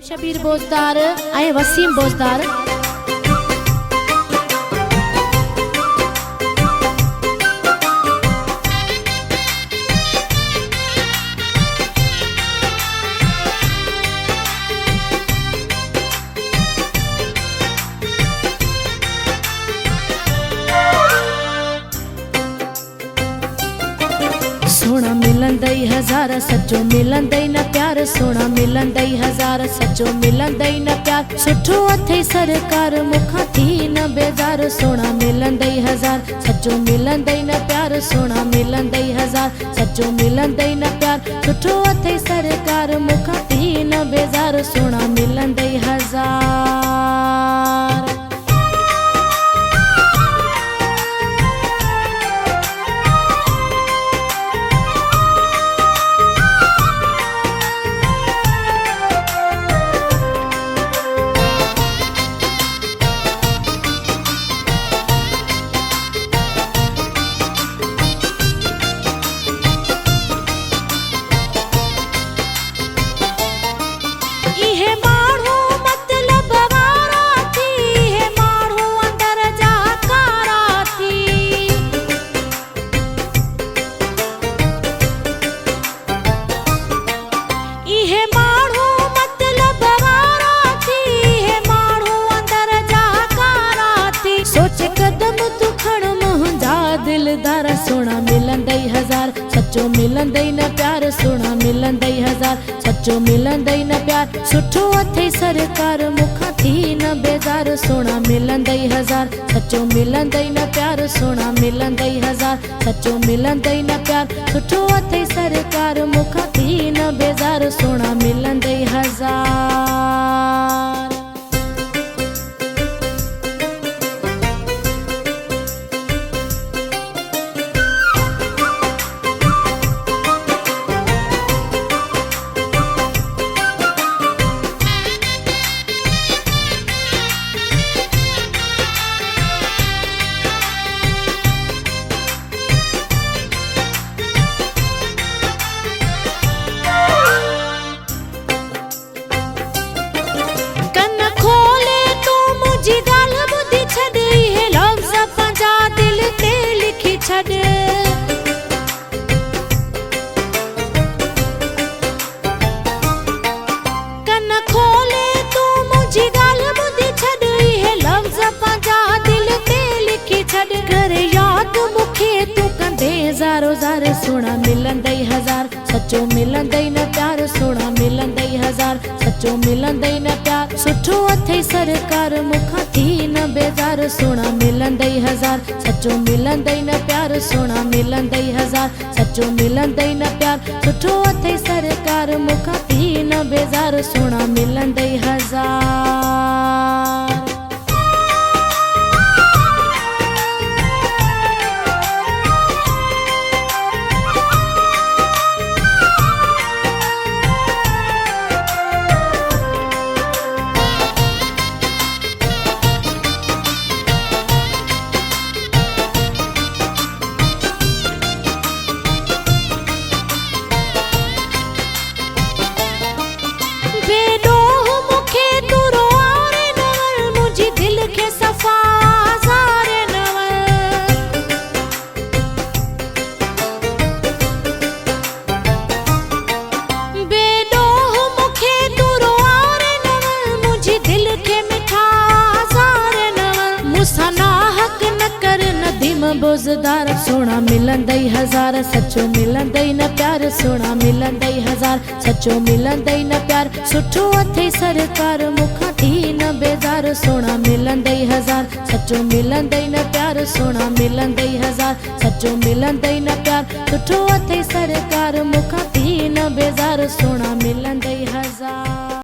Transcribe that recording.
शबीर बोजदार ऐं वसीम बोजदार। सोना मिलंदई हजार सचो मिलंदई न प्यार, सोना मिलंदई हजार सचो मिलंदई न प्यार। सुठो अथई सरकार मुखां थी न बेजार, सोना मिलंदई हजार सचो मिलंदई न प्यार, सोना मिलंदई हजार सचो मिलंदई न प्यार। सुठो अथई सरकार मुखां थी न बेजार, सोना मिलंदई हजार। दिलदार सोना मिलंदई हजार सचो मिलंदई न प्यार, सोना मिलंदई हजार सचो मिलंदई न प्यार। सुठो अथई सरकार मुखां थी न बेजार, सोना मिलंदई हजार सचो मिलंदई न प्यार, सोना मिलंदई हजार सचो मिलंदई न प्यार। सुठो अथई सरकार मुखां थी न बेजार, सोना मिलंदई हजार। कन खोले तू मुझी गाल बुधी छड़, इहे लफ्ज़ पंहिंजा दिल ते लिखी छड़। कर याद मुखे तू कंदे ज़ारो ज़ार, सोना मिलंदई हजार सचो मिलंदई न प्यार, सोना मिलंदई हजार सचो मिलंदई न प्यार। सुठो अथई सरकार मुखां थी न बेजार, सोना मिलंदई हजार सचो मिलंदई न प्यार, सोना मिलंदई हजार सचो मिलंदई न प्यार। सुठो अथई सरकार मुखां थी न बेजार, सोना मिलंदई हजार। बोजदार सोना मिलंदई हजार सचो मिलंदई न प्यार, सोना मिलंदई हजार सचो मिलंदई न प्यार। सुठो अथई सरकार मुखां थी न बेजार, सोना मिलंदई हजार सचो मिलंदई न प्यार, सोना मिलंदई हजार सचो मिलंदई न प्यार। सुठो अथई सरकार मुखां थी न बेजार, सोना मिलंदई हजार।